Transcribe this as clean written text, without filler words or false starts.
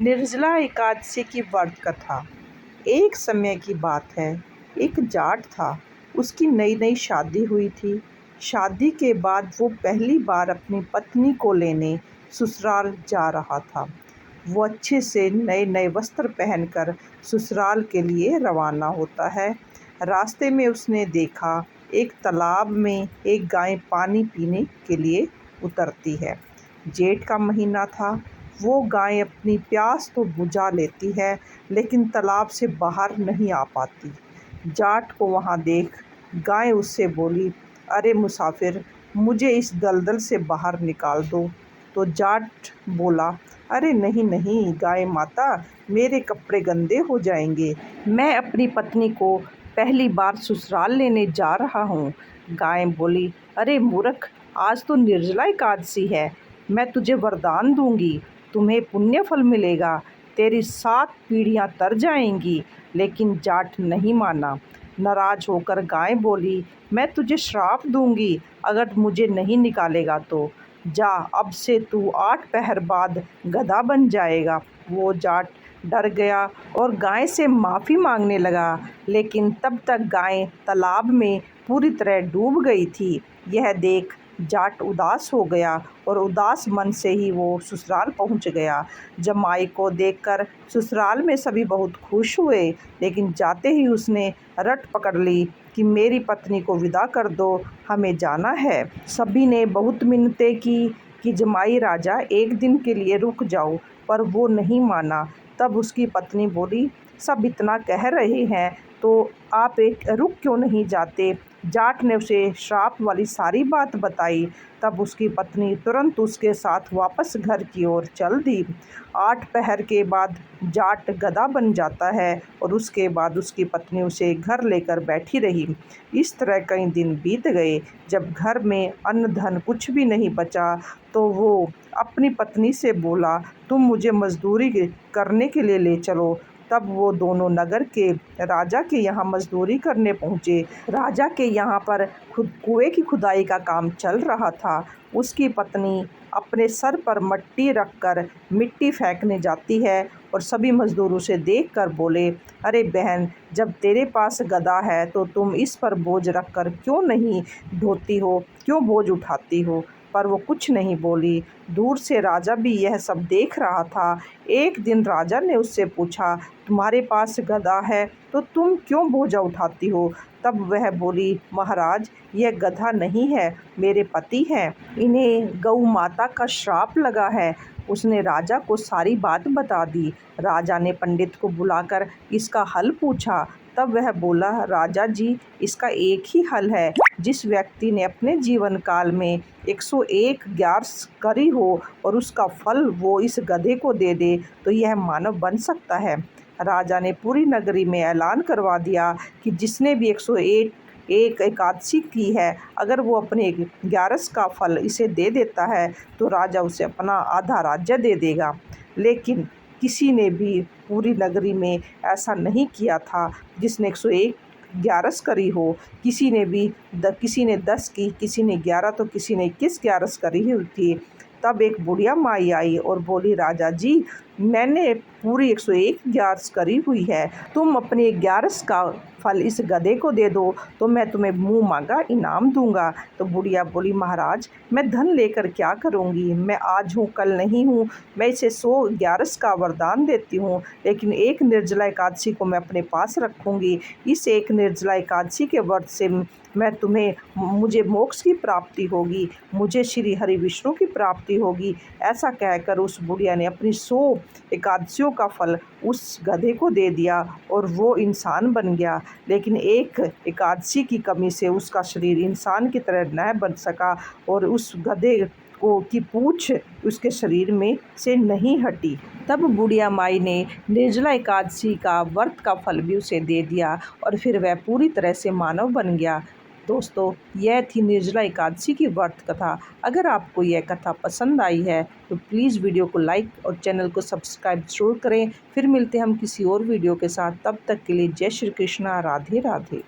निर्जला एकादशी की व्रत कथा। एक समय की बात है, एक जाट था। उसकी नई नई शादी हुई थी। शादी के बाद वो पहली बार अपनी पत्नी को लेने ससुराल जा रहा था। वो अच्छे से नए नए वस्त्र पहनकर ससुराल के लिए रवाना होता है। रास्ते में उसने देखा, एक तालाब में एक गाय पानी पीने के लिए उतरती है। जेठ का महीना था। वो गाय अपनी प्यास तो बुझा लेती है, लेकिन तालाब से बाहर नहीं आ पाती। जाट को वहाँ देख गाय उससे बोली, अरे मुसाफिर, मुझे इस दलदल से बाहर निकाल दो। तो जाट बोला, अरे नहीं नहीं गाय माता, मेरे कपड़े गंदे हो जाएंगे। मैं अपनी पत्नी को पहली बार ससुराल लेने जा रहा हूँ। गाय बोली, अरे मूर्ख, आज तो निर्जला एकादशी है। मैं तुझे वरदान दूंगी, तुम्हें पुण्य फल मिलेगा, तेरी 7 पीढ़ियां तर जाएंगी। लेकिन जाट नहीं माना। नाराज होकर गाय बोली, मैं तुझे श्राप दूंगी अगर मुझे नहीं निकालेगा तो। जा, अब से तू 8 पहर बाद गधा बन जाएगा। वो जाट डर गया और गाय से माफ़ी मांगने लगा, लेकिन तब तक गाय तालाब में पूरी तरह डूब गई थी। यह देख जाट उदास हो गया और उदास मन से ही वो ससुराल पहुंच गया। जमाई को देखकर ससुराल में सभी बहुत खुश हुए, लेकिन जाते ही उसने रट पकड़ ली कि मेरी पत्नी को विदा कर दो, हमें जाना है। सभी ने बहुत मिन्नतें की कि जमाई राजा, एक दिन के लिए रुक जाओ, पर वो नहीं माना। तब उसकी पत्नी बोली, सब इतना कह रहे हैं तो आप एक रुक क्यों नहीं जाते। जाट ने उसे श्राप वाली सारी बात बताई। तब उसकी पत्नी तुरंत उसके साथ वापस घर की ओर चल दी। 8 पहर के बाद जाट गधा बन जाता है और उसके बाद उसकी पत्नी उसे घर लेकर बैठी रही। इस तरह कई दिन बीत गए। जब घर में अन्न धन कुछ भी नहीं बचा, तो वो अपनी पत्नी से बोला, तुम मुझे मजदूरी करने के लिए ले चलो। तब वो दोनों नगर के राजा के यहाँ मजदूरी करने पहुँचे। राजा के यहाँ पर खुद कुएं की खुदाई का काम चल रहा था। उसकी पत्नी अपने सर पर मट्टी रखकर मिट्टी फेंकने जाती है और सभी मजदूर उसे देखकर बोले, अरे बहन, जब तेरे पास गधा है तो तुम इस पर बोझ रखकर क्यों नहीं ढोती हो, क्यों बोझ उठाती हो। पर वो कुछ नहीं बोली। दूर से राजा भी यह सब देख रहा था। एक दिन राजा ने उससे पूछा, तुम्हारे पास गधा है तो तुम क्यों बोझा उठाती हो। तब वह बोली, महाराज, यह गधा नहीं है, मेरे पति हैं, इन्हें गौ माता का श्राप लगा है। उसने राजा को सारी बात बता दी। राजा ने पंडित को बुलाकर इसका हल पूछा। तब वह बोला, राजा जी, इसका एक ही हल है। जिस व्यक्ति ने अपने जीवन काल में 101 ग्यारस करी हो और उसका फल वो इस गधे को दे दे, तो यह मानव बन सकता है। राजा ने पूरी नगरी में ऐलान करवा दिया कि जिसने भी 101 एकादशी की है, अगर वो अपने ग्यारस का फल इसे दे देता है तो राजा उसे अपना आधा राज्य दे देगा। लेकिन किसी ने भी पूरी नगरी में ऐसा नहीं किया था जिसने 101 ग्यारस करी हो। किसी ने 10 की, किसी ने 11, तो किसी ने 21 ग्यारस करी हुई थी। तब एक बुढ़िया माई आई और बोली, राजा जी, मैंने पूरी 101 ग्यारस करी हुई है, तुम अपने ग्यारस का फल इस गधे को दे दो तो मैं तुम्हें मुंह मांगा इनाम दूंगा। तो बुढ़िया बोली, महाराज, मैं धन लेकर क्या करूंगी, मैं आज हूँ कल नहीं हूँ, मैं इसे 100 ग्यारस का वरदान देती हूँ, लेकिन एक निर्जला एकादशी को मैं अपने पास रखूंगी। इस एक निर्जला एकादशी के व्रत से मुझे मोक्ष की प्राप्ति होगी, मुझे श्री हरि विष्णु की प्राप्ति होगी। ऐसा कहकर उस बुढ़िया ने अपनी 100 एकादशियों का फल उस गधे को दे दिया और वो इंसान बन गया। लेकिन एक एकादशी की कमी से उसका शरीर इंसान की तरह न बन सका और उस गधे की पूंछ उसके शरीर में से नहीं हटी। तब बुढ़िया माई ने निर्जला एकादशी का व्रत का फल भी उसे दे दिया और फिर वह पूरी तरह से मानव बन गया। दोस्तों, यह थी निर्जला एकादशी की व्रत कथा। अगर आपको यह कथा पसंद आई है तो प्लीज़ वीडियो को लाइक और चैनल को सब्सक्राइब जरूर करें। फिर मिलते हैं हम किसी और वीडियो के साथ। तब तक के लिए जय श्री कृष्णा, राधे राधे।